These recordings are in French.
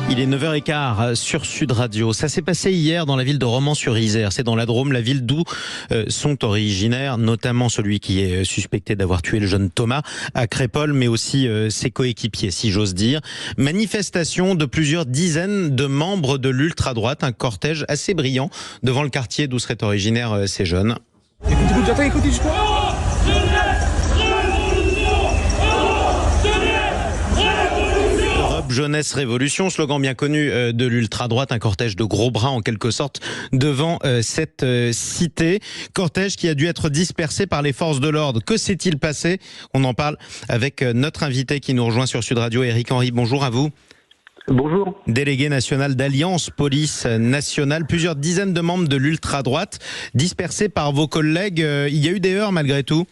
Il est 9h15 sur Sud Radio. Ça s'est passé hier dans la ville de Romans-sur-Isère. C'est dans la Drôme, la ville d'où sont originaires, notamment celui qui est suspecté d'avoir tué le jeune Thomas à Crépol, mais aussi ses coéquipiers, si j'ose dire. Manifestation de plusieurs dizaines de membres de l'ultra-droite, un cortège assez brillant devant le quartier d'où seraient originaires ces jeunes. Écoute, Jeunesse Révolution, slogan bien connu de l'ultra-droite, un cortège de gros bras en quelque sorte devant cette cité. Cortège qui a dû être dispersé par les forces de l'ordre. Que s'est-il passé? On en parle avec notre invité qui nous rejoint sur Sud Radio, Éric Henry. Bonjour à vous. Bonjour. Délégué national d'Alliance Police Nationale, plusieurs dizaines de membres de l'ultra-droite dispersés par vos collègues. Il y a eu des heurts malgré tout?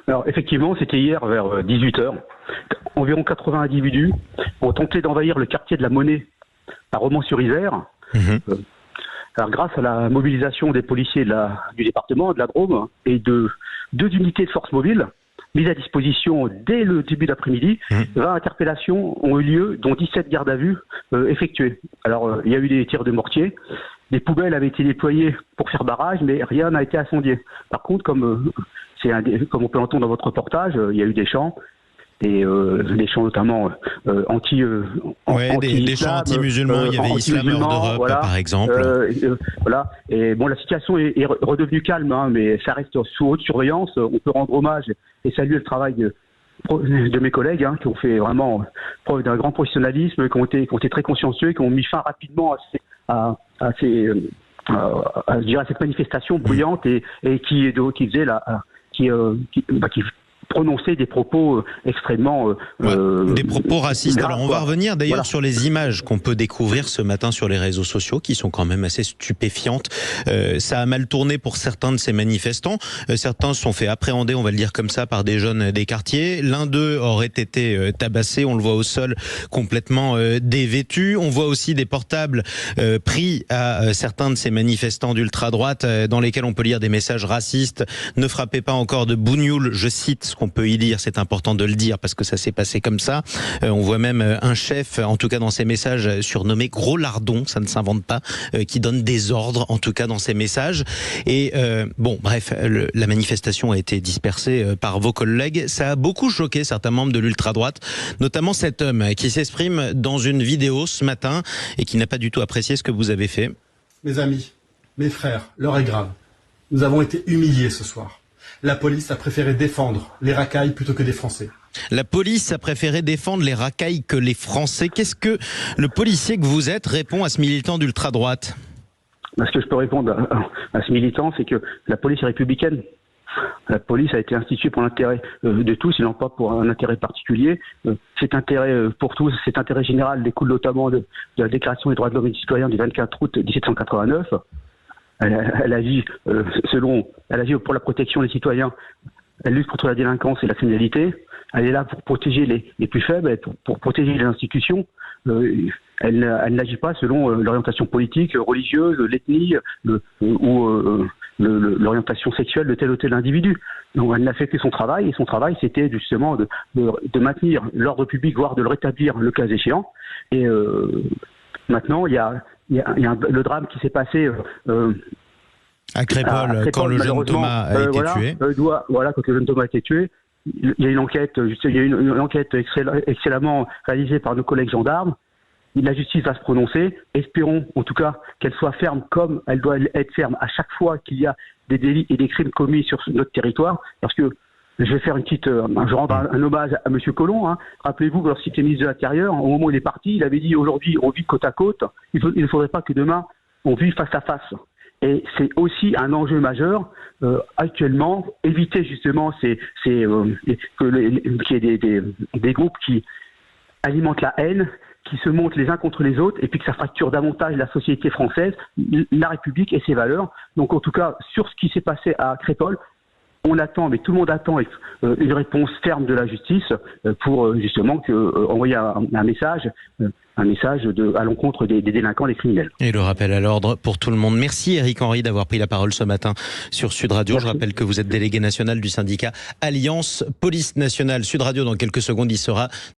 Alors effectivement, c'était hier vers 18h. Environ 80 individus ont tenté d'envahir le quartier de la Monnaie à Romans-sur-Isère. Alors grâce à la mobilisation des policiers du département, de la Drôme, et de 2 unités de force mobile mises à disposition dès le début d'après-midi, 20 interpellations ont eu lieu, dont 17 gardes à vue effectuées. Alors il y a eu des tirs de mortier, des poubelles avaient été déployées pour faire barrage, mais rien n'a été incendié. Par contre, comme on peut l'entendre dans votre reportage, il y a eu des chants. Et des chants notamment des chants anti-musulmans, il y avait Islam hors d'Europe, voilà, par exemple. Voilà. Et bon, la situation est redevenue calme, hein, mais ça reste sous haute surveillance. On peut rendre hommage et saluer le travail de mes collègues, hein, qui ont fait vraiment preuve d'un grand professionnalisme, qui ont été très consciencieux, qui ont mis fin rapidement à cette manifestation bruyante et qui prononcer des propos extrêmement... des propos racistes. Graves, alors on va revenir d'ailleurs sur les images qu'on peut découvrir ce matin sur les réseaux sociaux, qui sont quand même assez stupéfiantes. Ça a mal tourné pour certains de ces manifestants. Certains se sont fait appréhender, on va le dire comme ça, par des jeunes des quartiers. L'un d'eux aurait été tabassé, on le voit au sol, complètement dévêtu. On voit aussi des portables pris à certains de ces manifestants d'ultra-droite, dans lesquels on peut lire des messages racistes. Ne frappez pas encore de bougnoul, je cite ce qu'on peut y lire, c'est important de le dire parce que ça s'est passé comme ça. On voit même un chef, en tout cas dans ses messages, surnommé Gros Lardon, ça ne s'invente pas, qui donne des ordres, en tout cas dans ses messages. Et bon, bref, la manifestation a été dispersée par vos collègues. Ça a beaucoup choqué certains membres de l'ultra-droite, notamment cet homme qui s'exprime dans une vidéo ce matin et qui n'a pas du tout apprécié ce que vous avez fait. Mes amis, mes frères, l'heure est grave. Nous avons été humiliés ce soir. La police a préféré défendre les racailles plutôt que des Français. La police a préféré défendre les racailles que les Français. Qu'est-ce que le policier que vous êtes répond à ce militant d'ultra-droite? Ce que je peux répondre à ce militant, c'est que la police est républicaine. La police a été instituée pour l'intérêt de tous et non pas pour un intérêt particulier. Cet intérêt pour tous, cet intérêt général découle notamment de la Déclaration des droits de l'homme et du citoyen du 24 août 1789. Elle agit pour la protection des citoyens, elle lutte contre la délinquance et la criminalité, elle est là pour protéger les plus faibles, pour protéger les institutions. Elle n'agit pas selon l'orientation politique, religieuse, l'ethnie ou l'orientation sexuelle de tel ou tel individu. Donc elle n'a fait que son travail, et son travail c'était justement de maintenir l'ordre public, voire de le rétablir le cas échéant. Et maintenant il y a le drame qui s'est passé à Crépol, quand le jeune Thomas a été tué. Quand le jeune Thomas a été tué, il y a une enquête, excellemment réalisée par nos collègues gendarmes. La justice va se prononcer. Espérons en tout cas qu'elle soit ferme comme elle doit être ferme à chaque fois qu'il y a des délits et des crimes commis sur notre territoire. Parce que je vais faire je rends un hommage à M. Collomb. Hein. Rappelez-vous que lorsqu'il était ministre de l'Intérieur, au moment où il est parti, il avait dit aujourd'hui on vit côte à côte. Il ne faudrait pas que demain on vive face à face. Et c'est aussi un enjeu majeur actuellement, éviter justement qu'il y ait des groupes qui alimentent la haine, qui se montent les uns contre les autres, et puis que ça fracture davantage la société française, la République et ses valeurs. Donc en tout cas, sur ce qui s'est passé à Crépol, on attend, mais tout le monde attend une réponse ferme de la justice pour justement envoyer un message à l'encontre des délinquants, des criminels. Et le rappel à l'ordre pour tout le monde. Merci Éric Henry d'avoir pris la parole ce matin sur Sud Radio. Merci. Je rappelle que vous êtes délégué national du syndicat Alliance Police Nationale. Sud Radio, dans quelques secondes, y sera.